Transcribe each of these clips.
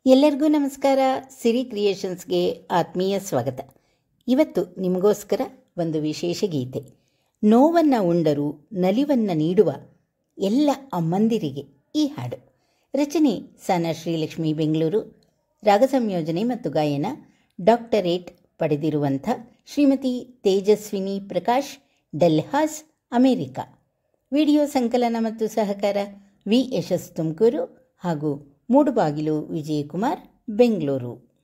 ಎಲ್ಲರಿಗೂ ನಮಸ್ಕಾರ. ಸಿರಿ ಕ್ರಿಯೇಷನ್ಸ್ಗೆ ಆತ್ಮೀಯ ಸ್ವಾಗತ. ಇವತ್ತು ನಿಮಗೋಸ್ಕರ ಒಂದು ವಿಶೇಷ ಗೀತೆ. ನೋವನ್ನು ಉಂಡರೂ ನಲಿವನ್ನು ನೀಡುವ ಎಲ್ಲ ಅಮ್ಮಂದಿರಿಗೆ ಈ ಹಾಡು. ರಚನೆ ಸಾನಾ ಶ್ರೀಲಕ್ಷ್ಮಿ, ಬೆಂಗಳೂರು. ರಾಗ ಸಂಯೋಜನೆ ಮತ್ತು ಗಾಯನ ಡಾಕ್ಟರೇಟ್ ಪಡೆದಿರುವಂಥ Shrimati Tejaswini Prakash, Dallas, America. Video ಸಂಕಲನ ಮತ್ತು ಸಹಕಾರ ವಿ ಯಶಸ್, ತುಮಕೂರು ಹಾಗೂ ಮೂಡುಬಾಗಿಲು ವಿಜಯಕುಮಾರ್, ಬೆಂಗಳೂರು.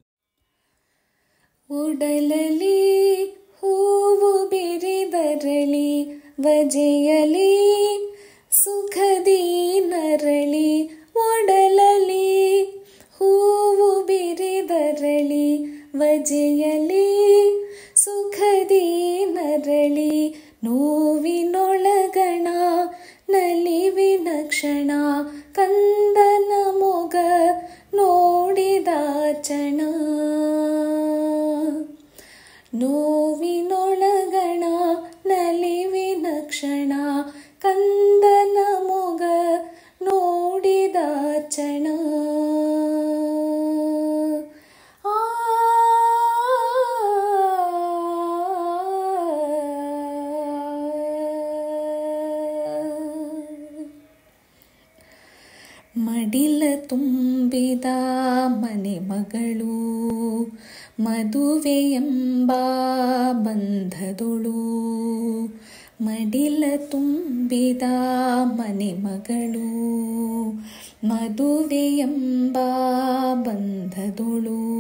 ಉಡಲಲಿ ಹೂವು ಬಿರಿದರಳಿ ವಜೆಯಲಿ ಸುಖದಿ ನರಳಿ. ಒಡಲಲಿ ಹೂವು ಬಿರಿದರಳಿ ವಜೆಯಲಿ ಸುಖದಿ ನರಳಿ. ನೋವಿನೊಳಗಣ ನಲಿವಿನ ಕ್ಷಣ ಕಂದನ ಮೊಗ ನೋಡಿದ ಚಣ. ನೋವಿನೊಳಗಣ ನಲಿವಿನ ಕ್ಷಣ ಕಂದನ ಮೊಗ ನೋಡಿದ ಚಣ. ಮಡಿಲ ತುಂಬಿದ ಮನೆ ಮಗಳು ಮದುವೆಯೆಂಬ ಬಂಧದೊಳು. ಮಡಿಲ ತುಂಬಿದ ಮನೆ ಮಗಳು ಮದುವೆಯೆಂಬ ಬಂಧದೊಳು.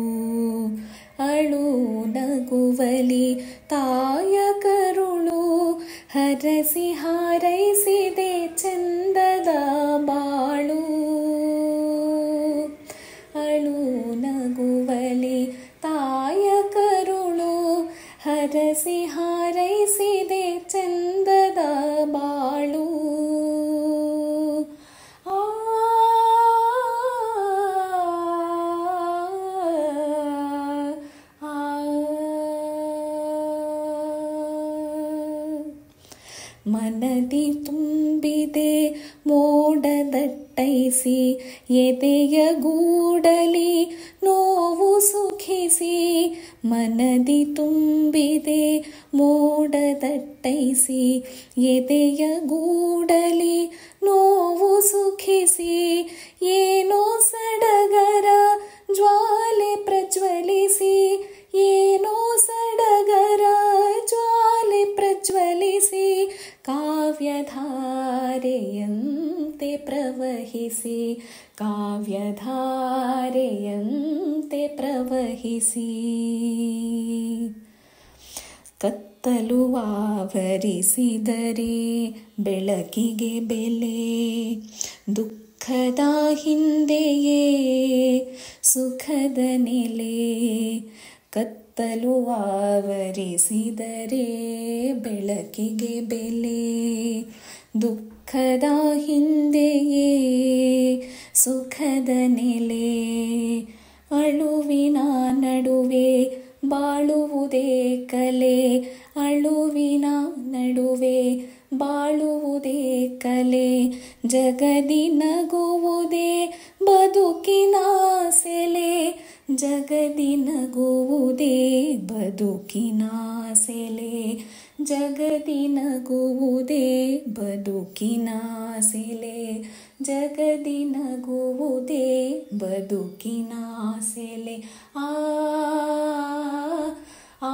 ಅಳು ನಗುವಲಿ ತಾಯ ಕರುಳು ಹರಸಿ ಹಾರೈಸಿದೆ ಚಂದದ ಬಾಳು. ಅಳು ನಗುವಲಿ ತಾಯ ಕರುಳು ಹರಸಿ ಹಾರೈಸಿದೆ ಚಂದದ ಬಾಳು. ಮನದಿ ತುಂಬಿದೆ ಮೋಡದಟ್ಟೈಸಿ ಎದೆಯ ಗೂಡಲಿ ನೋವು ಸುಖಿಸಿ. ಮನದಿ ತುಂಬಿದೆ ಮೋಡದಟ್ಟೈಸಿ ಎದೆಯ ಗೂಡಲಿ ನೋವು ಸುಖಿಸಿ. ಏನೋ ಸಡಗರ ಜ್ವಾಲೆ ಪ್ರಜ್ವಲಿಸಿ. ಏನೋ ಸಡಗರ ಜ್ವಾಲೆ ಪ್ರಜ್ವಲಿಸಿ. ಕಾವ್ಯಧಾರೆಯಂತೆ ಪ್ರವಹಿಸಿ. ಕಾವ್ಯಧಾರೆಯಂತೆ ಪ್ರವಹಿಸಿ. ಕತ್ತಲು ಆವರಿಸಿದರೆ ಬೆಳಕಿಗೆ ಬೆಲೆ. ದುಃಖದ ಹಿಂದೆಯೇ ಸುಖದ ನೆಲೆ. ಕತ್ತಲು ಆವರಿಸಿದರೆ ಬೆಳಕಿಗೆ ಬೆಲೆ. ದುಃಖದ ಹಿಂದೆಯೇ ಸುಖದ ನೆಲೆ. ಅಳುವಿನ ನಡುವೆ ಬಾಳುವುದೇ ಕಲೆ. ಅಳುವಿನ ನಡುವೆ ಬಾಳುವುದೇ ಕಲೆ. ಜಗದಿ ನಗುವುದೇ ಬದುಕಿನ ಸೆಲೆ. ಜಗದಿ ನಗುವುದೇ ಬದುಕಿನ ಸೆಲೆ. ಜಗದಿ ನಗುವುದೇ ಬದುಕಿನ ಸೆಲೆ. ಜಗದಿ ನಗುವುದೇ ಬದುಕಿನ ಸೆಲೆ. ಆ ಆ